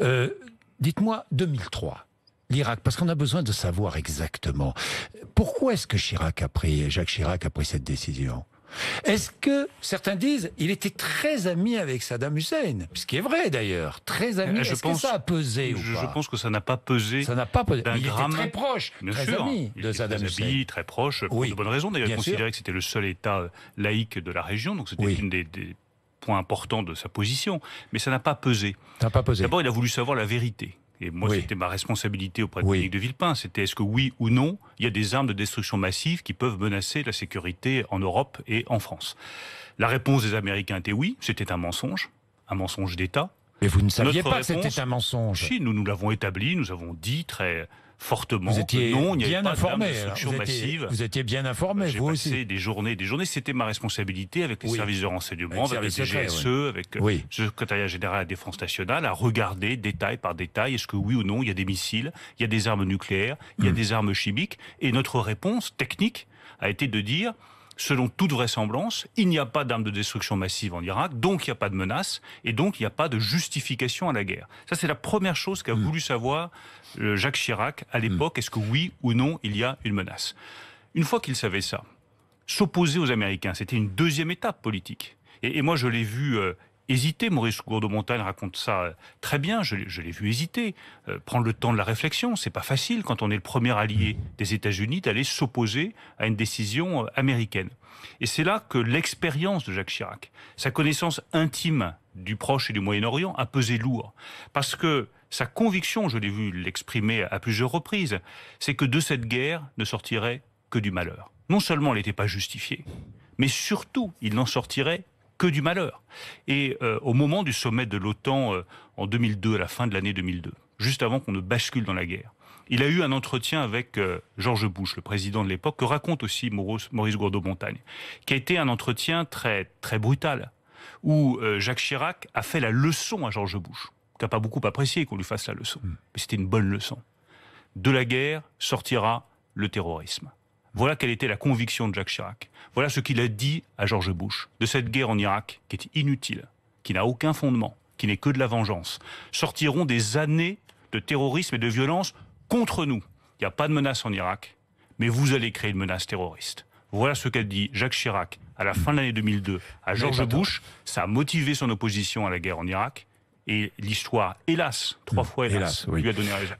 Euh, Dites-moi, 2003, l'Irak, parce qu'on a besoin de savoir exactement. Pourquoi est-ce que Jacques Chirac a pris cette décision? Est-ce que certains disent il était très ami avec Saddam Hussein, ce qui est vrai d'ailleurs, très ami. Est-ce que ça a pesé ou je pas? pense que ça n'a pas pesé. Ça n'a pas pesé. D'un Il gramme. était très proche, Bien très sûr, ami il de était Saddam très Hussein. ami, très proche, pour Oui, de bonnes raisons. D'ailleurs, il bien sûr. considérait que c'était le seul État laïque de la région, donc c'était Oui. une des points importants de sa position. Mais ça n'a pas pesé. Ça n'a pas pesé. D'abord, il a voulu savoir la vérité. Et moi, Oui. c'était ma responsabilité auprès de Oui. Dominique de Villepin. C'était est-ce que oui ou non, il y a des armes de destruction massive qui peuvent menacer la sécurité en Europe et en France. La réponse des Américains était oui, c'était un mensonge d'État. Mais vous ne saviez Notre pas que réponse, c'était un mensonge. Si, nous l'avons établi, nous avons dit très fortement Vous étiez que non, il n'y bien avait pas d'armes de informé. destruction massive. Vous étiez bien informé, J'ai vous passé aussi. des journées, c'était ma responsabilité avec les Oui. services de renseignement, Avec avec les le services DGSE, secrets, avec Oui. le secrétariat général à la Défense nationale, à regarder détail par détail, est-ce que oui ou non, il y a des missiles, il y a des armes nucléaires, il y a des armes chimiques. Et notre réponse technique a été de dire, selon toute vraisemblance, il n'y a pas d'armes de destruction massive en Irak, donc il n'y a pas de menace, et donc il n'y a pas de justification à la guerre. Ça, c'est la première chose qu'a voulu savoir Jacques Chirac à l'époque, est-ce que oui ou non, il y a une menace. Une fois qu'il savait ça, s'opposer aux Américains, c'était une deuxième étape politique. Et moi, je l'ai vu hésiter. Maurice Gourdeau-Montagne raconte ça très bien. Je l'ai vu hésiter. Prendre le temps de la réflexion, c'est pas facile quand on est le premier allié des États-Unis d'aller s'opposer à une décision américaine. Et c'est là que l'expérience de Jacques Chirac, sa connaissance intime du Proche et du Moyen-Orient a pesé lourd. Parce que sa conviction, je l'ai vu l'exprimer à plusieurs reprises, c'est que de cette guerre ne sortirait que du malheur. Non seulement elle n'était pas justifiée, mais surtout, il n'en sortirait que du malheur. Et au moment du sommet de l'OTAN en 2002, à la fin de l'année 2002, juste avant qu'on ne bascule dans la guerre, il a eu un entretien avec George Bush, le président de l'époque, que raconte aussi Maurice Gourdeau-Montagne, qui a été un entretien très, très brutal, où Jacques Chirac a fait la leçon à George Bush, qui n'a pas beaucoup apprécié qu'on lui fasse la leçon. Mais c'était une bonne leçon. De la guerre sortira le terrorisme. Voilà quelle était la conviction de Jacques Chirac. Voilà ce qu'il a dit à George Bush. De cette guerre en Irak, qui est inutile, qui n'a aucun fondement, qui n'est que de la vengeance, sortiront des années de terrorisme et de violence contre nous. Il n'y a pas de menace en Irak, mais vous allez créer une menace terroriste. Voilà ce qu'a dit Jacques Chirac à la fin de l'année 2002 à George Bush. Ça a motivé son opposition à la guerre en Irak. Et l'histoire, hélas, 3 fois hélas, oui. lui a donné raison.